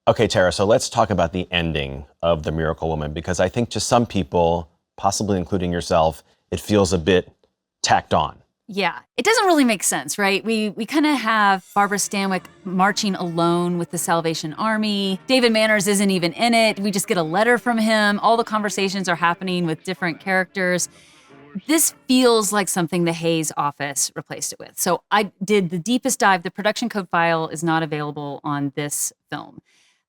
Okay, Tara, so let's talk about the ending of The Miracle Woman, because I think to some people, possibly including yourself, it feels a bit tacked on. Yeah, it doesn't really make sense, right? We kind of have Barbara Stanwyck marching alone with the Salvation Army. David Manners isn't even in it. We just get a letter from him. All the conversations are happening with different characters. This feels like something the Hayes office replaced it with. So I did the deepest dive. The production code file is not available on this film.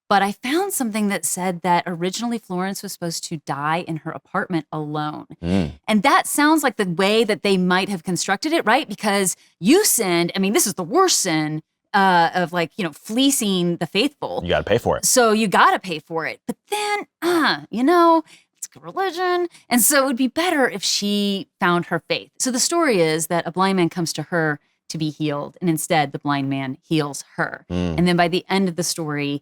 But I found something that said that originally Florence was supposed to die in her apartment alone. And that sounds like the way that they might have constructed it, right? Because you sinned, I mean, this is the worst sin of fleecing the faithful. You got to pay for it. So you got to pay for it. But then, it's religion. And so it would be better if she found her faith. So the story is that a blind man comes to her to be healed. And instead, the blind man heals her. And then by the end of the story,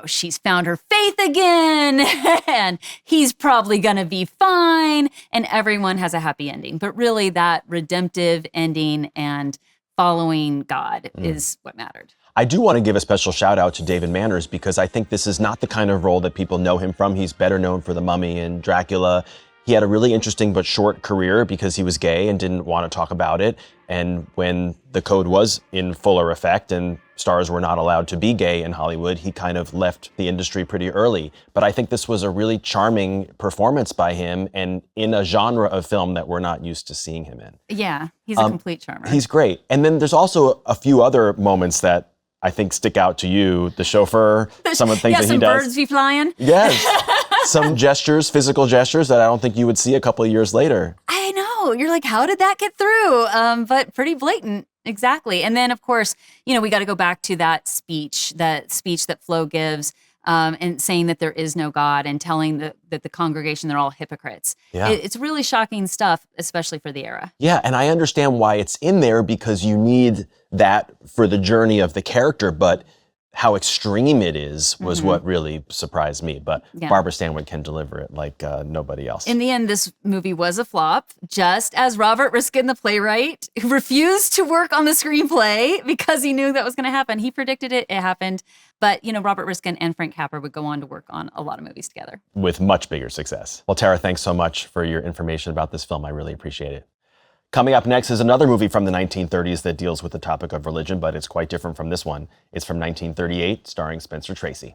she's found her faith again and he's probably going to be fine and everyone has a happy ending. But really that redemptive ending and following God is what mattered. I do want to give a special shout out to David Manners because I think this is not the kind of role that people know him from. He's better known for The Mummy and Dracula. He had a really interesting but short career because he was gay and didn't want to talk about it. And when the code was in fuller effect and stars were not allowed to be gay in Hollywood, he kind of left the industry pretty early. But I think this was a really charming performance by him and in a genre of film that we're not used to seeing him in. Yeah, he's a complete charmer. He's great. And then there's also a few other moments that I think stick out to you. The chauffeur, some of the things that he does. Yeah, some birds be flying. Yes. Some gestures, physical gestures that I don't think you would see a couple of years later. I know. You're like, how did that get through? But pretty blatant. Exactly. And then, of course, we got to go back to that speech that Flo gives and saying that there is no God and telling that the congregation, they're all hypocrites. Yeah. It's really shocking stuff, especially for the era. Yeah, and I understand why it's in there because you need that for the journey of the character, but how extreme it is was what really surprised me. But Barbara Stanwyck can deliver it like nobody else. In the end, this movie was a flop, just as Robert Riskin, the playwright, refused to work on the screenplay because he knew that was going to happen. He predicted it, it happened. But, Robert Riskin and Frank Capra would go on to work on a lot of movies together. With much bigger success. Well, Tara, thanks so much for your information about this film. I really appreciate it. Coming up next is another movie from the 1930s that deals with the topic of religion, but it's quite different from this one. It's from 1938, starring Spencer Tracy.